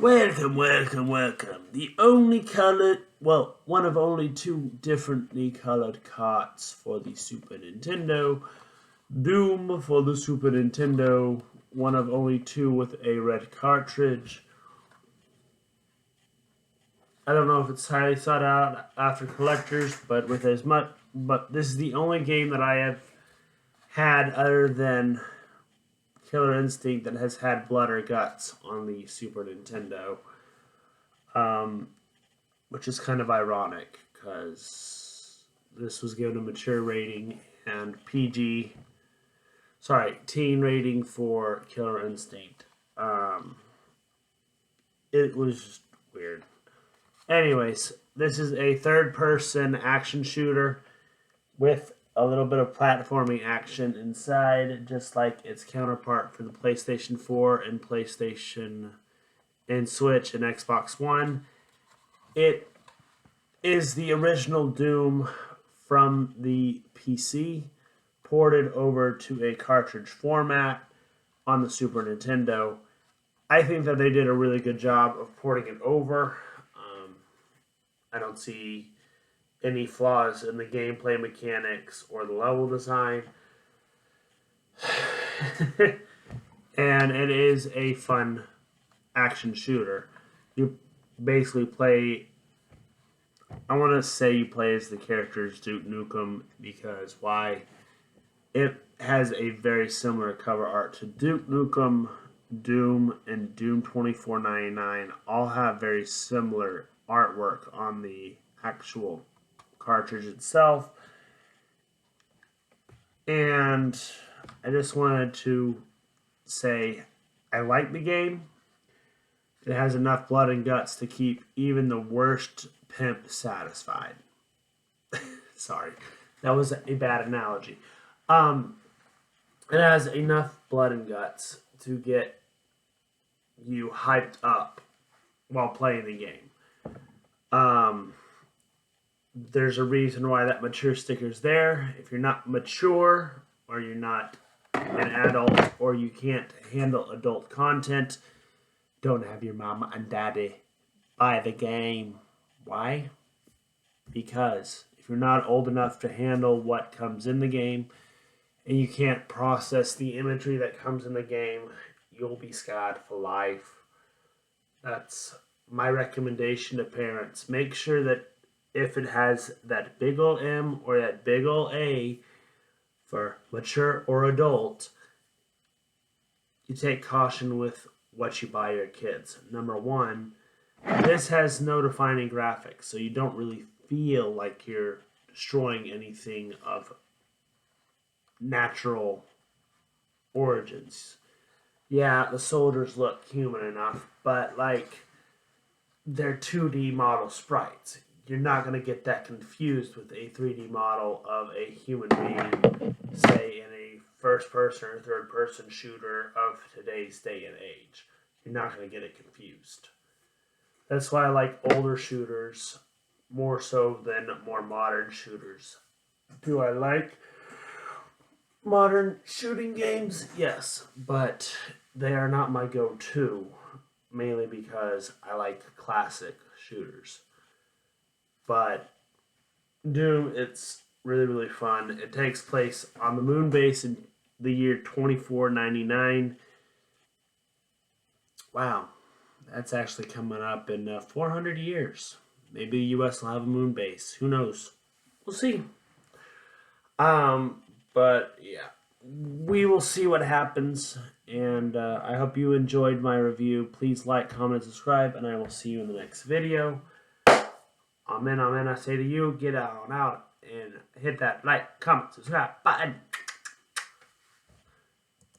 Welcome, welcome, welcome. The only colored, well, one of only two differently colored carts for the Super Nintendo. Doom for the Super Nintendo, one of only two with a red cartridge. I don't know if it's highly sought out after collectors, but this is the only game that I have had other than Killer Instinct that has had blood or guts on the Super Nintendo, which is kind of ironic because this was given a mature rating and teen rating for Killer Instinct. It was just weird. Anyways, this is a third-person action shooter with a little bit of platforming action inside, just like its counterpart for the PlayStation 4 and PlayStation and Switch and Xbox One. It is the original Doom from the PC, ported over to a cartridge format on the Super Nintendo. I think that they did a really good job of porting it over. I don't see any flaws in the gameplay mechanics or the level design. And it is a fun action shooter. You basically play, I want to say you play as the characters Duke Nukem because why? It has a very similar cover art to Duke Nukem, Doom, and Doom 2499. All have very similar artwork on the actual cartridge itself. And I just wanted to say I like the game. It has enough blood and guts to keep even the worst pimp satisfied. Sorry, that was a bad analogy. It has enough blood and guts to get you hyped up while playing the game. There's a reason why that mature sticker's there. If you're not mature, or you're not an adult, or you can't handle adult content, don't have your mama and daddy buy the game. Why? Because if you're not old enough to handle what comes in the game, and you can't process the imagery that comes in the game, you'll be scarred for life. That's my recommendation to parents. Make sure that if it has that big ol' M or that big ol' A for mature or adult, you take caution with what you buy your kids. Number one, this has no defining graphics, so you don't really feel like you're destroying anything of natural origins. Yeah, the soldiers look human enough, but they're 2D model sprites. You're not going to get that confused with a 3D model of a human being, say in a first-person or third-person shooter of today's day and age. You're not going to get it confused. That's why I like older shooters more so than more modern shooters. Do I like modern shooting games? Yes, but they are not my go-to, mainly because I like classic shooters. But Doom, it's really, really fun. It takes place on the moon base in the year 2499. Wow, that's actually coming up in 400 years. Maybe the U.S. will have a moon base. Who knows? We'll see. But yeah, we will see what happens. And I hope you enjoyed my review. Please like, comment, subscribe, and I will see you in the next video. Amen, amen, I say to you, get on out and hit that like, comment, subscribe button.